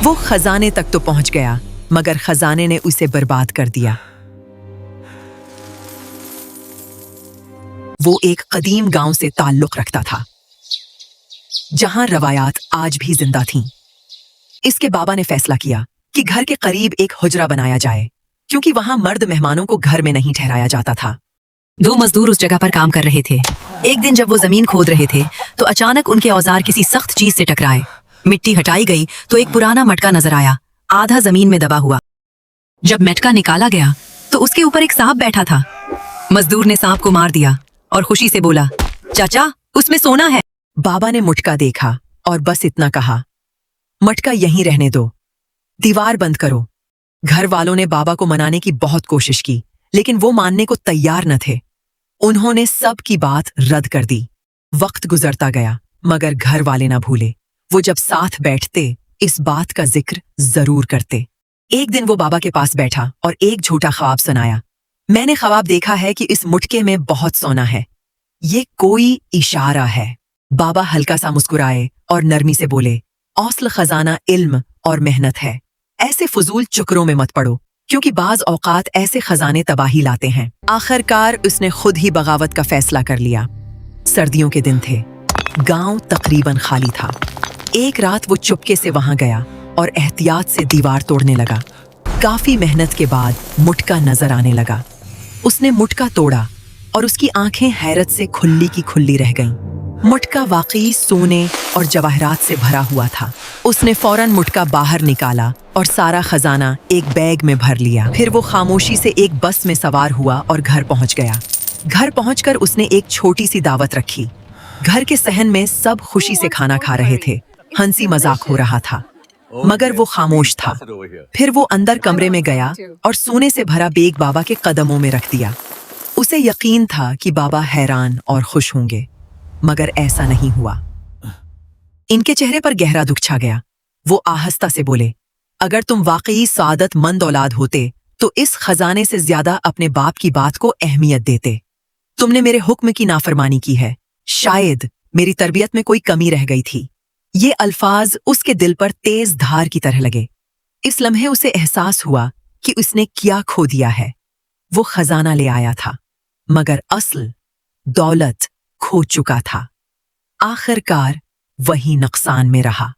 वो खजाने तक तो पहुंच गया, मगर खजाने ने उसे बर्बाद कर दिया। वो एक कदीम गांव से ताल्लुक रखता था, जहां रवायात आज भी जिंदा थीं। इसके बाबा ने फैसला किया कि घर के करीब एक हुजरा बनाया जाए, क्योंकि वहां मर्द मेहमानों को घर में नहीं ठहराया जाता था। 2 मजदूर उस जगह पर काम कर रहे थे। एक दिन जब वो जमीन खोद रहे थे तो अचानक उनके औजार किसी सख्त चीज से टकराए। मिट्टी हटाई गई तो एक पुराना मटका नजर आया, आधा जमीन में दबा हुआ। जब मटका निकाला गया तो उसके ऊपर एक सांप बैठा था। मजदूर ने सांप को मार दिया और खुशी से बोला, चाचा, उसमें सोना है। बाबा ने मटका देखा और बस इतना कहा, मटका यहीं रहने दो, दीवार बंद करो। घर वालों ने बाबा को मनाने की बहुत कोशिश की, लेकिन वो मानने को तैयार न थे। उन्होंने सब की बात रद्द कर दी। वक्त गुजरता गया, मगर घर वाले ना भूले। वो जब साथ बैठते इस बात का जिक्र जरूर करते। एक दिन वो बाबा के पास बैठा और एक झूठा ख्वाब सुनाया। मैंने ख्वाब देखा है कि इस मुटके में बहुत सोना है, ये कोई इशारा है। बाबा हल्का सा मुस्कुराए और नरमी से बोले, औसल खजाना इल्म और मेहनत है। ऐसे फजूल चक्रों में मत पड़ो, क्योंकि बाज औकात ऐसे खजाने तबाही लाते हैं। आखिरकार उसने खुद ही बगावत का फैसला कर लिया। सर्दियों के दिन थे, गांव तकरीबन खाली था। एक रात वो चुपके से वहां गया और एहतियात से दीवार तोड़ने लगा। काफी मेहनत के बाद मुटका नजर आने लगा। उसने मुटका तोड़ा और उसकी आंखें हैरत से खुली की खुली रह गईं। मुटका वाकई सोने और जवाहरात से भरा हुआ था। उसने फौरन मुटका बाहर निकाला और सारा खजाना एक बैग में भर लिया। फिर वो खामोशी से एक बस में सवार हुआ और घर पहुंच गया। घर पहुंचकर उसने एक छोटी सी दावत रखी। घर के सहन में सब खुशी से खाना खा रहे थे, हंसी मजाक हो रहा था, मगर वो खामोश था। फिर वो अंदर कमरे में गया और सोने से भरा बैग बाबा के कदमों में रख दिया। उसे यकीन था कि बाबा हैरान और खुश होंगे, मगर ऐसा नहीं हुआ। इनके चेहरे पर गहरा दुख छा गया। वो आहिस्ता से बोले, अगर तुम वाकई सादत मंद औलाद होते तो इस खजाने से ज्यादा अपने बाप की बात को अहमियत देते। तुमने मेरे हुक्म की नाफरमानी की है। शायद मेरी तरबियत में कोई कमी रह गई थी। ये अल्फाज उसके दिल पर तेज धार की तरह लगे। इस लम्हे उसे एहसास हुआ कि उसने क्या खो दिया है। वो खजाना ले आया था, मगर असल दौलत खो चुका था। आखिरकार वही नुकसान में रहा।